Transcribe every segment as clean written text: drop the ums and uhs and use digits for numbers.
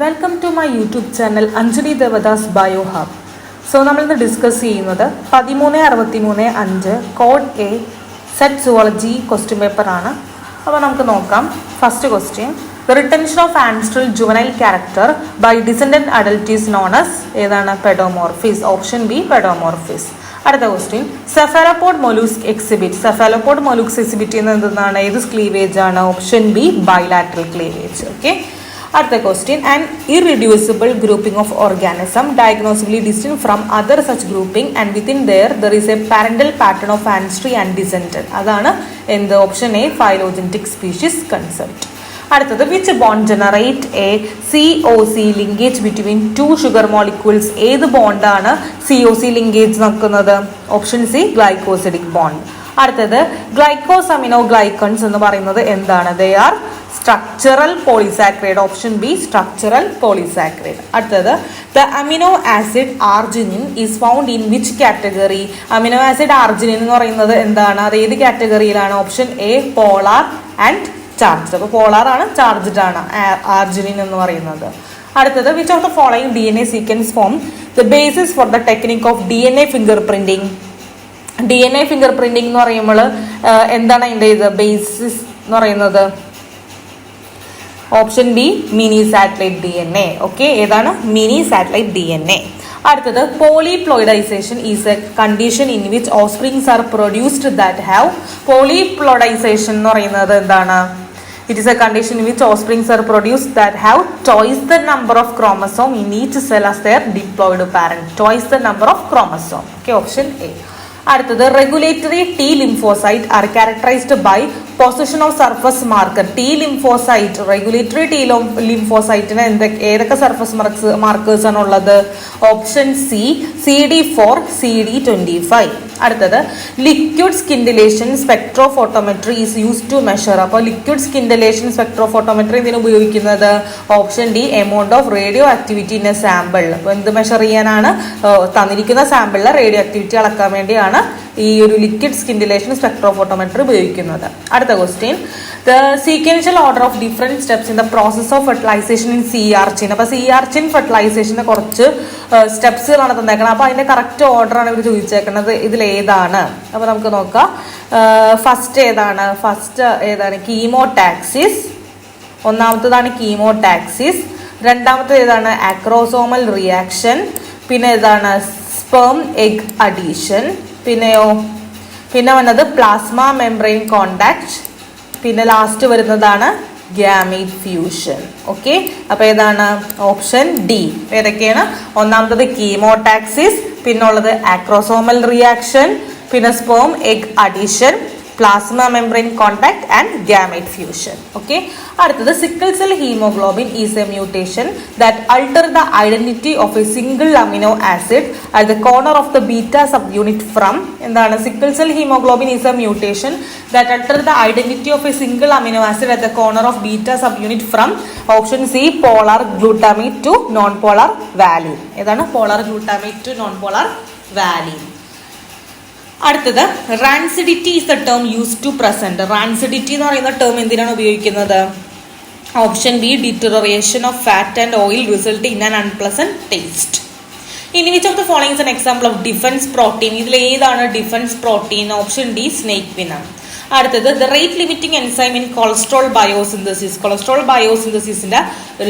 Welcome to my YouTube channel Anjali Devadas bio hub. So നമ്മളിന്ന് discuss ചെയ്യുന്നത് 1363-5 code A set zoology question പേപ്പറാണ്. അപ്പോൾ നമുക്ക് നോക്കാം. First question, the retention of ancestral juvenile character by descendant adult is known as ഏതാണ്? Paedomorphosis. Option B paedomorphosis. അടുത്ത question, cephalopod mollusc exhibit. Cephalopod mollusc exhibit ചെയ്യുന്നത് എന്താണ്? ഏത് ക്ലീവേജ് ആണ്? Option B bilateral cleavage. Okay. അടുത്ത question, an irreducible grouping of organism diagnosably distinct from other such grouping and within there is a parental pattern of ancestry and descendant. അതാണ് എന്ത്? Option A phylogenetic species concept. അടുത്തത്, which bond generate a COC linkage between two sugar molecules. ഏത് ബോണ്ടാണ് COC linkage നോക്കുന്നത്? Option C glycosidic bond. അടുത്തത്, glycosaminoglycans എന്ന് പറയുന്നത് എന്താണ്? They are structural polysaccharide. Option B structural polysaccharide. അടുത്തത്, the amino acid arginine is found in which category? Amino acid arginine എന്ന് പറയുന്നത് എന്താണ്? അത് ഏത് കാറ്റഗറിയിലാണ്? Option A polar and charged. അപ്പോൾ പോളാർ ആണ്, ചാർജ്ഡ് ആണ് ആർജിനിൻ എന്ന് പറയുന്നത്. അടുത്തത്, which of the following DNA sequence form the basis for the technique of DNA fingerprinting? DNA fingerprinting എന്ന് പറയുമ്പോൾ എന്താണ് അതിൻ്റെ ഇത് ബേസിസ് എന്ന് പറയുന്നത്? Option B minisatellite DNA. Okay, ഏതാണ്? Minisatellite DNA. അടുത്തത്, polyploidization is a condition in which offsprings are produced that have. Polyploidization എന്ന് പറയുന്നത് എന്താണ്? It is a condition in which offsprings are produced that have twice the number of chromosome in each cell as their diploid parent. Twice the number of chromosome. Okay, option A. അടുത്തത്, regulatory T lymphocyte are characterized by possession of surface marker. T lymphocyte, regulatory T lymphocyte ഏതൊക്കെ surface markers ആണ് ഉള്ളത്? Option C CD4 CD25. അടുത്തത്, liquid scintillation spectrophotometry is use to measure. അപ്പോൾ liquid scintillation spectrophotometry എന്തിനു ഉപയോഗിക്കുന്നത്? Option D amount of radioactivity in a sample. അപ്പോൾ എന്ത് measure ചെയ്യാനാണ്? തന്നിരിക്കുന്ന സാമ്പിളിലെ റേഡിയോ ആക്ടിവിറ്റി അളക്കാൻ വേണ്ടിയാണ് ഈ ഒരു ലിക്വിഡ് സ്കിൻഡിലേഷൻ സ്പെക്ട്രോഫോട്ടോമെട്രി ഉപയോഗിക്കുന്നത്. അടുത്ത question, the sequential order of different steps in the process of fertilization in sea urchin. അപ്പോൾ സീ ആർച്ചിൻ ഫെർട്ടിലൈസേഷന് കുറച്ച് സ്റ്റെപ്സുകളാണ് തന്നേക്കണം. അപ്പോൾ അതിന്റെ കറക്റ്റ് ഓർഡറാണ് ഇവർ ചോദിച്ചേക്കുന്നത്. ഇതിൽ ഏതാണ്? അപ്പോൾ നമുക്ക് നോക്കാം. ഫസ്റ്റ് ഏതാണ്? കീമോടാക്സിസ്. ഒന്നാമത്തേതാണ് കീമോടാക്സിസ്. രണ്ടാമത്തേത് ഏതാണ്? Acrosomal reaction. പിന്നെ ഏതാണ്? Sperm egg adhesion. പിന്നെ വന്നത് പ്ലാസ്മ മെംബ്രെയിൻ കോണ്ടാക്ട്. പിന്നെ ലാസ്റ്റ് വരുന്നതാണ് ഗ്യാമീറ്റ് ഫ്യൂഷൻ. ഓക്കെ, അപ്പൊ ഏതാണ്? Option D. ഏതൊക്കെയാണ്? ഒന്നാമത്തത് കീമോടാക്സിസ്, പിന്നുള്ളത് ആക്രോസോമൽ റിയാക്ഷൻ, പിന്നെ sperm egg adhesion, plasma membrane contact and gamete fusion. Okay. അടുത്തത്, sickle cell haemoglobin is a mutation that alter the identity of a single amino acid at the corner of the beta subunit from. എന്താണ്? Sickle cell haemoglobin is a mutation that alter the identity of a single amino acid at the corner of beta subunit from. Option C polar glutamate to non polar valine. ഏതാണ്? Polar glutamate to non polar valine. അടുത്തത്, rancidity is the term use to present. Rancidity എന്ന് പറയുന്ന term എന്തിനാണ് ഉപയോഗിക്കുന്നത്? Option B deterioration of fat and oil result in an unpleasant taste. ഇനി which of the following is an example of defence protein? ഇതിൽ ഏതാണ് defence protein? Option D snake venom. അടുത്തത്, the rate limiting enzyme in cholesterol biosynthesis. Cholesterol ബയോസിന്തസിസിന്റെ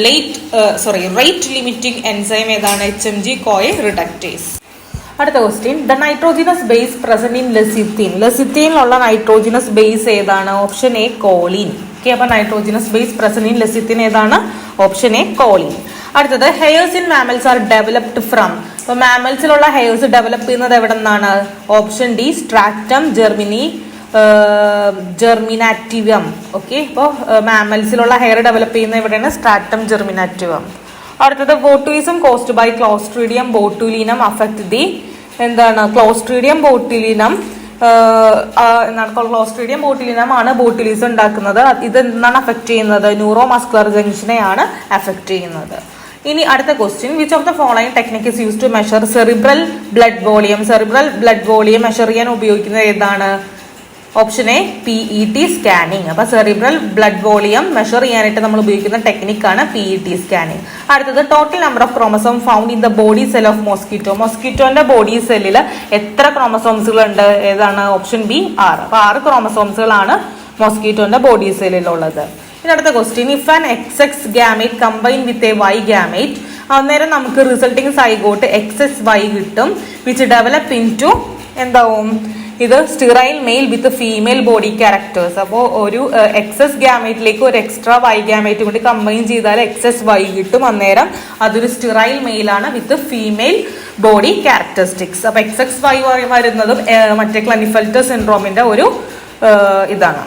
rate limiting enzyme ഏതാണ്? HMG CoA reductase. അടുത്ത question, the nitrogenous base present in lecithin. ലെസിത്തിനിലുള്ള nitrogenous base ഏതാണ്? Option A choline. Okay, അപ്പൊ nitrogenous base present in lecithin ഏതാണ്? Option A choline. അടുത്തത്, hairs in mammals are developed from. അപ്പൊ മാമൽസിലുള്ള hairs develop ചെയ്യുന്നത് എവിടെ നിന്നാണ്? Option D stratum germinativum. Okay, ഇപ്പോൾ മാമൽസിലുള്ള ഹെയർ ഡെവലപ്പ് ചെയ്യുന്നത് എവിടെയാണ്? Stratum germinativum. അടുത്തത്, botulism caused by clostridium botulinum affect the. എന്താണ്? ക്ലോസ്ട്രീഡിയം ബോട്ടുലിനം ക്ലോസ്ട്രീഡിയം ബോട്ടുലിനം ആണ് ബോട്ടുലിസം ഉണ്ടാക്കുന്നത്. ഇത് എന്താണ് അഫക്ട് ചെയ്യുന്നത്? ന്യൂറോ മസ്കുലർ ജംഗ്ഷനെയാണ് അഫക്ട് ചെയ്യുന്നത്. ഇനി അടുത്ത question, which of the following technique is use to measure cerebral blood volume? Cerebral blood volume measure ചെയ്യാൻ ഉപയോഗിക്കുന്നത് ഏതാണ്? Option A PET scanning. അപ്പൊ സെറിബ്രൽ ബ്ലഡ് വോളിയം മെഷർ ചെയ്യാനായിട്ട് നമ്മൾ ഉപയോഗിക്കുന്ന ടെക്നിക്കാണ് PET സ്കാനിങ്. അടുത്തത് total number of chromosome found in the body cell of mosquito. മോസ്കിറ്റോന്റെ ബോഡി സെല്ലിൽ എത്ര ക്രോമസോംസുകൾ ഉണ്ട്? ഏതാണ്? Option B 6. അപ്പൊ 6 ക്രോമസോംസുകളാണ് മോസ്കിറ്റോന്റെ ബോഡി സെല്ലിലുള്ളത്. ഇനി അടുത്ത question, if an XX gamete combine with a Y gamete, അന്നേരം നമുക്ക് റിസൾട്ടിങ് സൈഗോട്ട് XSY കിട്ടും, വിച്ച് ഡെവലപ്പ് ഇൻ ടു എന്താവും? ഇത് സ്റ്റിറൈൽ മെയിൽ വിത്ത് ഫീമെയിൽ ബോഡി ക്യാരക്ടേഴ്സ്. അപ്പോൾ ഒരു XS ഗാമേറ്റിലേക്ക് ഒരു എക്സ്ട്രാ Y ഗാമേറ്റ് കൂടി കമ്പൈൻ ചെയ്താൽ XSY കിട്ടും. അന്നേരം അതൊരു സ്റ്റിറൈൽ മെയിലാണ് വിത്ത് ഫീമെയിൽ ബോഡി ക്യാരക്ടറിസ്റ്റിക്സ്. അപ്പൊ XXY വരുന്നതും മറ്റേ ക്ലനിഫെൽറ്റർ സിൻഡ്രോമിന്റെ ഒരു ഇതാണ്.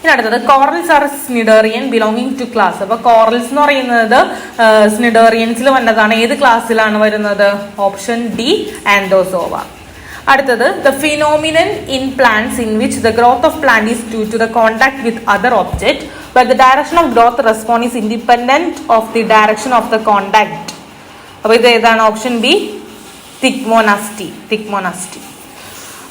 ഇനി അടുത്തത് corals are cnidarian belonging to class. അപ്പൊ കോറൽസ് എന്ന് പറയുന്നത് സ്നിഡേറിയൻസിൽ വന്നതാണ്. ഏത് ക്ലാസ്സിലാണ് വരുന്നത്? Option D anthozoa. അടുത്തത് the phenomenon in plants in which the growth of plant is due to the contact with other object but the direction of growth response is independent of the direction of the contact. അപ്പൊ ഇത് ഏതാണ്? Option B thigmonasty.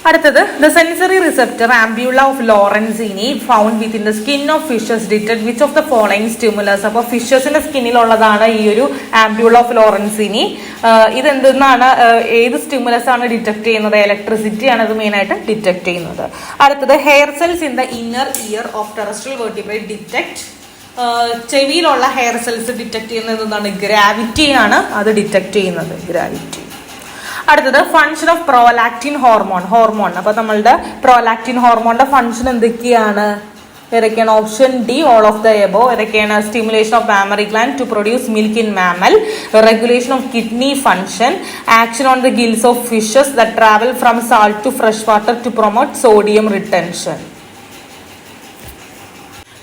അടുത്തത് the sensory receptor ampulla of Lorenzini found within the skin of fishes detect which of the following stimulus. അപ്പോൾ ഫിഷസിന്റെ സ്കിന്നിലുള്ളതാണ് ഈ ഒരു ആംബ്യൂള of ലോറൻസിനി. ഇത് എന്തെന്നാണ്? ഏത് stimulus ആണ് ഡിറ്റക്ട് ചെയ്യുന്നത്? ഇലക്ട്രിസിറ്റി ആണ് ഇത് മെയിൻ ആയിട്ട് ഡിറ്റക്ട് ചെയ്യുന്നത്. അടുത്തത് hair cells in the inner ear of terrestrial vertebrate detect. ചെവിയിലുള്ള ഹെയർ സെൽസ് ഡിറ്റക്ട് ചെയ്യുന്നത് എന്താണ്? ഗ്രാവിറ്റി ആണ് അത് ഡിറ്റക്ട് ചെയ്യുന്നത്, ഗ്രാവിറ്റി. അടുത്തത് ഫങ്ഷൻ ഓഫ് പ്രോലാക്റ്റിൻ ഹോർമോൺ. അപ്പൊ നമ്മളുടെ പ്രോലാക്റ്റിൻ ഹോർമോണിന്റെ ഫങ്ഷൻ എന്തൊക്കെയാണ്? ഏതൊക്കെയാണ്? Option D all of the above. ഏതൊക്കെയാണ്? Stimulation of mammary gland to produce milk in mammal, regulation of kidney function, action on the gills of fishes that travel from salt to fresh water to promote sodium retention.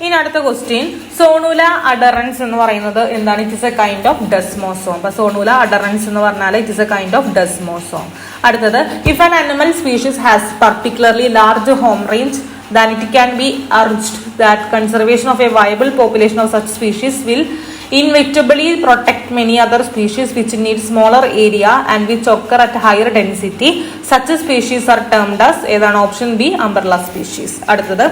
ഇനി അടുത്ത question, zonula adherens എന്ന് പറയുന്നത് എന്താണ്? It is a kind of desmosome. അപ്പൊ zonula adherens എന്ന് പറഞ്ഞാൽ it is a kind of desmosome. അടുത്തത് if an animal species has particularly large home range then it can be urged that conservation of a viable population of such species will inevitably protect many other species which need smaller area and which occur at higher density. Such species are termed as ഏതാണ്? Option B umbrella species. അടുത്തത്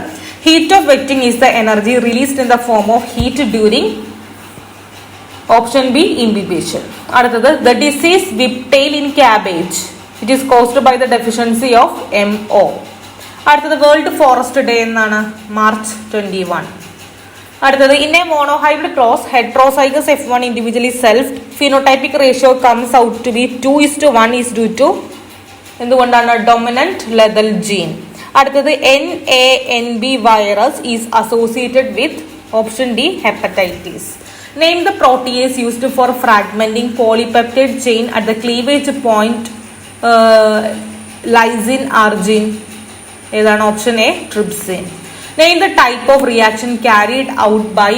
heat of wetting is the energy released in the form of heat during option B incubation. അടുത്തത് the disease whiptail in cabbage, it is caused by the deficiency of MO. അടുത്തത് world forest day എന്നാണ്? March 21. അടുത്തത് in a monohybrid cross heterozygous F1 individually self phenotypic ratio comes out to be 2:1 is due to എന്തുകൊണ്ടാണ്? Dominant lethal gene. അടുത്തത് NANB virus is associated with option D hepatitis. Name the protease used for fragmenting polypeptide chain at the cleavage point lysine arginine. ഏതാണ്? Option A trypsin. Name the type of reaction carried out by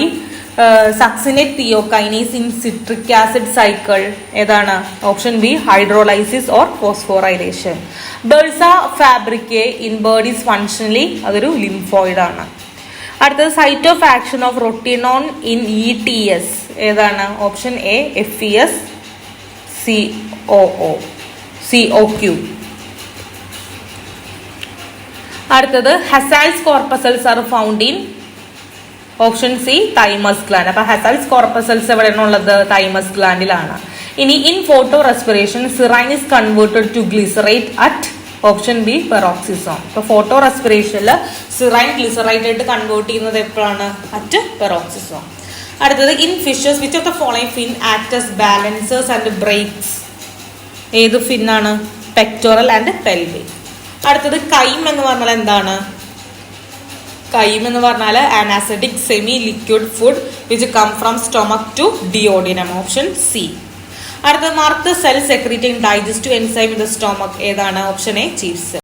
succinate തിയോകൈനേസ് in citric acid cycle. ഏതാണ്? Option B hydrolysis or phosphorylation. Bursa fabricii in bird is functionally അതൊരു lymphoid ആണ്. അടുത്തത് site of action of rotenone in ETS. ഏതാണ്? Option A FES COQ. അടുത്തത് Hassall's corpuscles are found in option C thymus gland. അപ്പൊ Hassall's corpuscles എവിടെയാണ് ഉള്ളത്? Thymus ഗ്ലാൻഡിലാണ്. ഇനി in photo respiration serine is converted to glycerate at option B peroxisome. ഇപ്പൊ photo റെസ്പിറേഷനിൽ serine glycerate ആയിട്ട് convert ചെയ്യുന്നത് എപ്പോഴാണ്? At peroxisome. അടുത്തത് in fishes which of the following fin act as balancers and brakes. ഏത് ഫിന്നാണ്? Pectoral and pelvic. അടുത്തത് chyme എന്ന് പറഞ്ഞാൽ എന്താണ്? കൈം എന്ന് പറഞ്ഞാൽ an acidic semi liquid food which come from stomach to duodenum. Option C. അടുത്തത് mark the cell secreting digestive enzyme in the stomach. ഏതാണ്? Option A chief cell.